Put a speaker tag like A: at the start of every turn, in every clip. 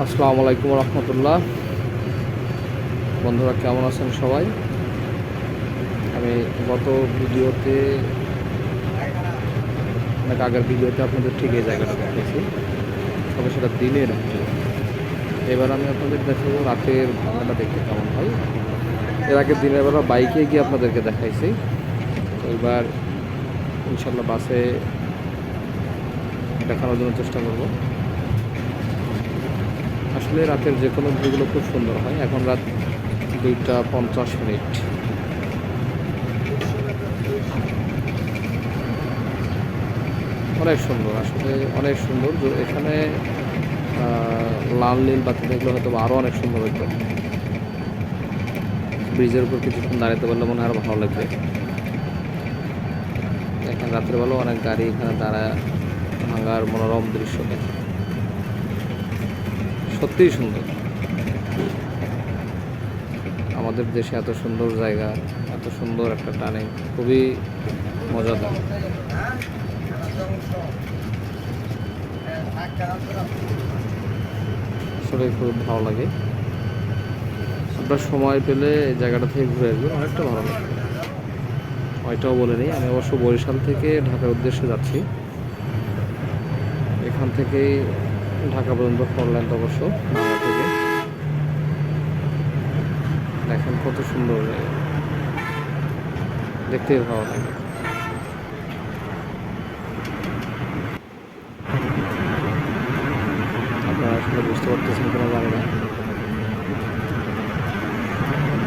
A: আসসালামু আলাইকুম রহমতুল্লাহ। বন্ধুরা কেমন আছেন সবাই? আমি গত ভিডিওতে অনেক আগের ভিডিওতে আপনাদের ঠিক এই জায়গাটা দেখিয়েছি, তবে সেটা দিনের ভিডিও। এবার আমি আপনাদের দেখাবো রাতের ভাঙাটা দেখতে কেমন হয়। এর আগে দিনের বেলা বাইকে গিয়ে আপনাদেরকে দেখাইছি, তো এবার ইনশাল্লাহ বাসে দেখানোর জন্য চেষ্টা করব। আসলে রাতের যে কোনো ভিউগুলো খুব সুন্দর হয়। এখন রাত 2টা 50 মিনিট। অনেক সুন্দর, আসলে অনেক সুন্দর। এখানে লাল নীল বাতি দেখলে হয়তো আরও অনেক সুন্দর হতো। ব্রিজের উপর কিছুক্ষণ দাঁড়াতে পারলে মনে হয় আরও ভালো লাগবে। এখানে রাতের বেলাও অনেক গাড়ি এখানে দাঁড়ায় ভাঙার মনোরম দৃশ্য দেখে, সত্যিই সুন্দর। আমাদের দেশে এত সুন্দর জায়গা, এত সুন্দর একটা টানে, খুবই মজাদার। আসলে খুব ভালো লাগে। আপনার সময় পেলে এই জায়গাটা থেকে ঘুরে আসবেন, অনেকটা ভালো লাগে। ওইটাও বলে নিই, আমি অবশ্য বরিশাল থেকে ঢাকার উদ্দেশ্যে যাচ্ছি। এখান থেকেই ঢাকা পর্যন্ত 4 লেন অবশ্য। ঢাকা থেকে দেখেন কত সুন্দর জায়গা, দেখতেই ভালো লাগে। আপনারা আসলে বুঝতে পারতেছেন কিনা জানি না।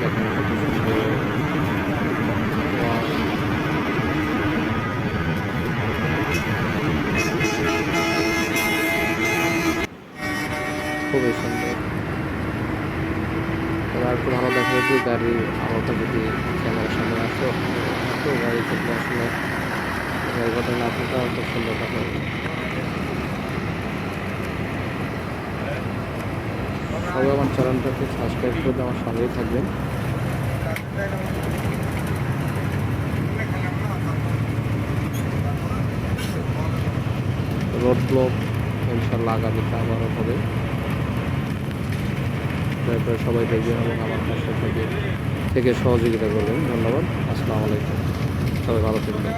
A: দেখেন কত সুন্দর, খুবই সুন্দর। তবে আর একটু ভালো দেখা যেত গাড়ির আলোটা যদি ক্যামেরার সামনে আসতো, তো গাড়ি থেকে আসলে জায়গাটা না থাকা খুব সুন্দর দেখা যাবে। সবাই আমার চ্যানেলটাকে সাবস্ক্রাইব করে আমার সঙ্গেই থাকবেন। রোড ব্লক ইনশাল্লাহ আগামীতে আবারও হবে। তারপরে সবাই দেখবেন এবং আমার পাশে থেকে সহযোগিতা করবেন। ধন্যবাদ। আসসালামু আলাইকুম। সবাই ভালো থাকবেন।